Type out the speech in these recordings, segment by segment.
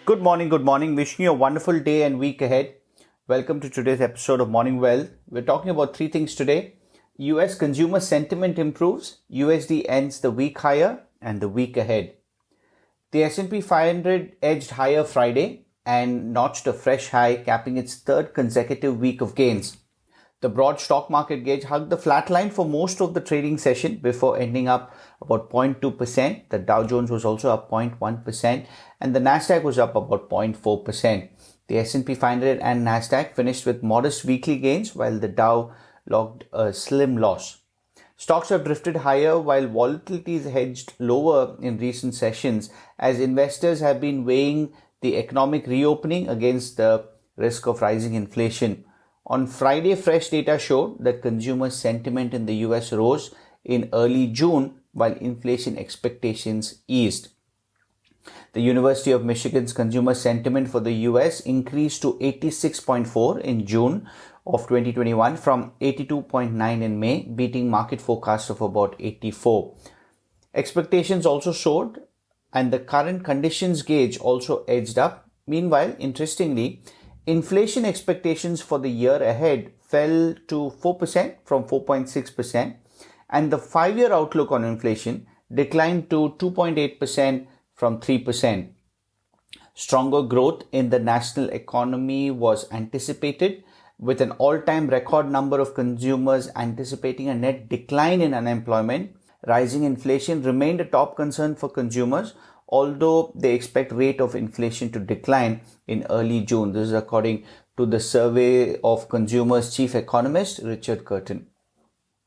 Good morning, good morning. Wishing you a wonderful day and week ahead. Welcome to today's episode of Morning Wealth. We're talking about three things today. US consumer sentiment improves, USD ends the week higher and the week ahead. The S&P 500 edged higher Friday and notched a fresh high, capping its third consecutive week of gains. The broad stock market gauge hugged the flat line for most of the trading session before ending up about 0.2%. The Dow Jones was also up 0.1% and the Nasdaq was up about 0.4%. The S&P 500 and Nasdaq finished with modest weekly gains while the Dow logged a slim loss. Stocks have drifted higher while volatility is hedged lower in recent sessions as investors have been weighing the economic reopening against the risk of rising inflation. On Friday, fresh data showed that consumer sentiment in the US rose in early June while inflation expectations eased. The University of Michigan's consumer sentiment for the US increased to 86.4 in June of 2021 from 82.9 in May, beating market forecasts of about 84. Expectations also soared and the current conditions gauge also edged up. Meanwhile, interestingly, inflation expectations for the year ahead fell to 4% from 4.6%, and the 5-year outlook on inflation declined to 2.8% from 3%. Stronger growth in the national economy was anticipated, with an all-time record number of consumers anticipating a net decline in unemployment. Rising inflation remained a top concern for consumers, although they expect rate of inflation to decline in early June. This is according to the survey of consumers chief economist Richard Curtin.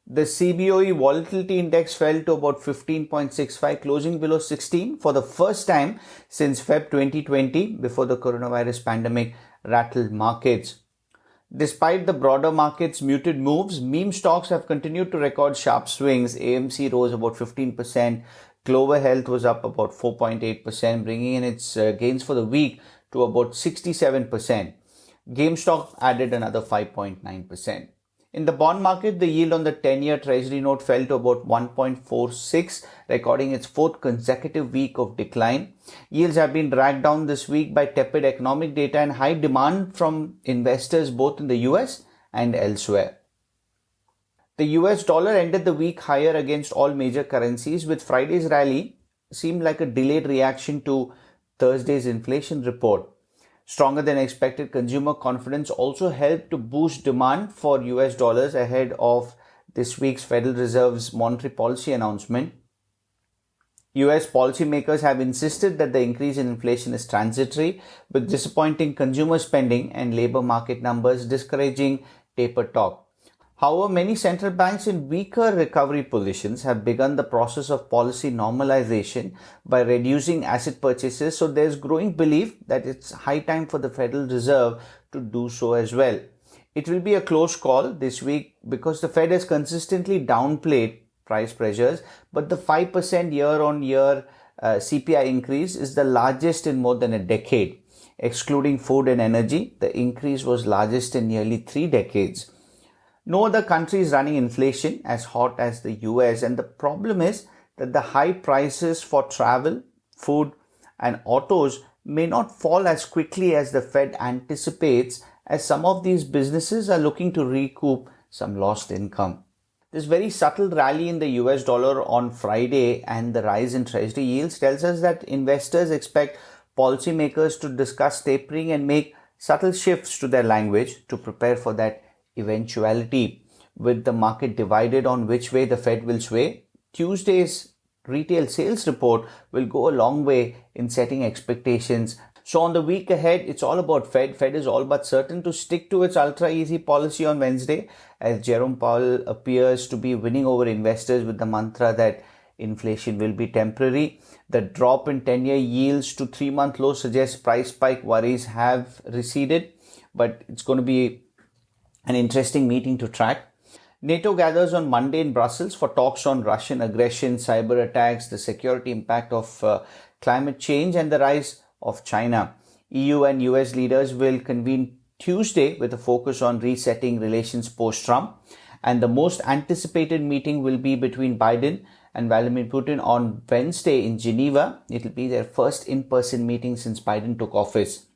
The CBOE volatility index fell to about 15.65, closing below 16 for the first time since Feb 2020 before the coronavirus pandemic rattled markets. Despite the broader market's muted moves, meme stocks have continued to record sharp swings. AMC rose about 15%. Clover Health was up about 4.8%, bringing in its gains for the week to about 67%. GameStop added another 5.9%. In the bond market, the yield on the 10-year Treasury note fell to about 1.46, recording its fourth consecutive week of decline. Yields have been dragged down this week by tepid economic data and high demand from investors both in the US and elsewhere. The US dollar ended the week higher against all major currencies, with Friday's rally seemed like a delayed reaction to Thursday's inflation report. Stronger than expected consumer confidence also helped to boost demand for US dollars ahead of this week's Federal Reserve's monetary policy announcement. US policymakers have insisted that the increase in inflation is transitory, with disappointing consumer spending and labor market numbers discouraging taper talk. However, many central banks in weaker recovery positions have begun the process of policy normalization by reducing asset purchases, so there's growing belief that it's high time for the Federal Reserve to do so as well. It will be a close call this week because the Fed has consistently downplayed price pressures, but the 5% year-on-year CPI increase is the largest in more than a decade. Excluding food and energy, the increase was largest in nearly 3 decades. No other country is running inflation as hot as the US, and the problem is that the high prices for travel, food and autos may not fall as quickly as the Fed anticipates, as some of these businesses are looking to recoup some lost income. This very subtle rally in the US dollar on Friday and the rise in Treasury yields tells us that investors expect policymakers to discuss tapering and make subtle shifts to their language to prepare for that eventuality. With the market divided on which way the Fed will sway, Tuesday's retail sales report will go a long way in setting expectations. So on the week ahead, it's all about Fed. Fed is all but certain to stick to its ultra easy policy on Wednesday, as Jerome Powell appears to be winning over investors with the mantra that inflation will be temporary. The drop in 10-year yields to 3-month low suggests price spike worries have receded, but it's going to be an interesting meeting to track. NATO gathers on Monday in Brussels for talks on Russian aggression, cyber attacks, the security impact of climate change and the rise of China. EU and US leaders will convene Tuesday with a focus on resetting relations post-Trump. And the most anticipated meeting will be between Biden and Vladimir Putin on Wednesday in Geneva. It will be their first in-person meeting since Biden took office.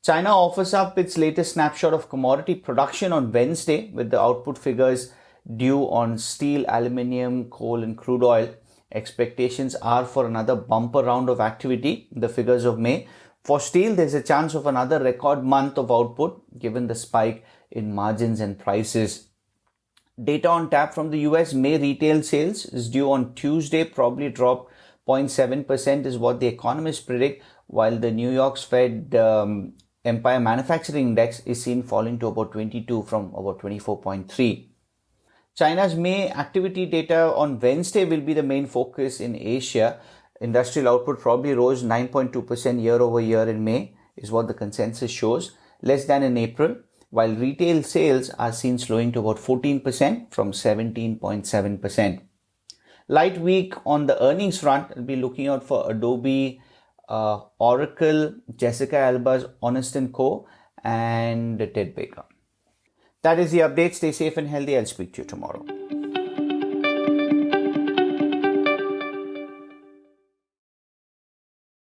China offers up its latest snapshot of commodity production on Wednesday with the output figures due on steel, aluminium, coal and crude oil. Expectations are for another bumper round of activity in the figures of May. For steel, there's a chance of another record month of output given the spike in margins and prices. Data on tap from the US, May retail sales is due on Tuesday, probably drop 0.7% is what the economists predict, while the New York's Fed Empire Manufacturing Index is seen falling to about 22 from about 24.3. China's May activity data on Wednesday will be the main focus in Asia. Industrial output probably rose 9.2% year over year in May is what the consensus shows, less than in April, while retail sales are seen slowing to about 14% from 17.7%. Light week on the earnings front. We'll be looking out for Adobe, Oracle, Jessica Alba's Honest & Co. and Ted Baker. That is the update. Stay safe and healthy. I'll speak to you tomorrow.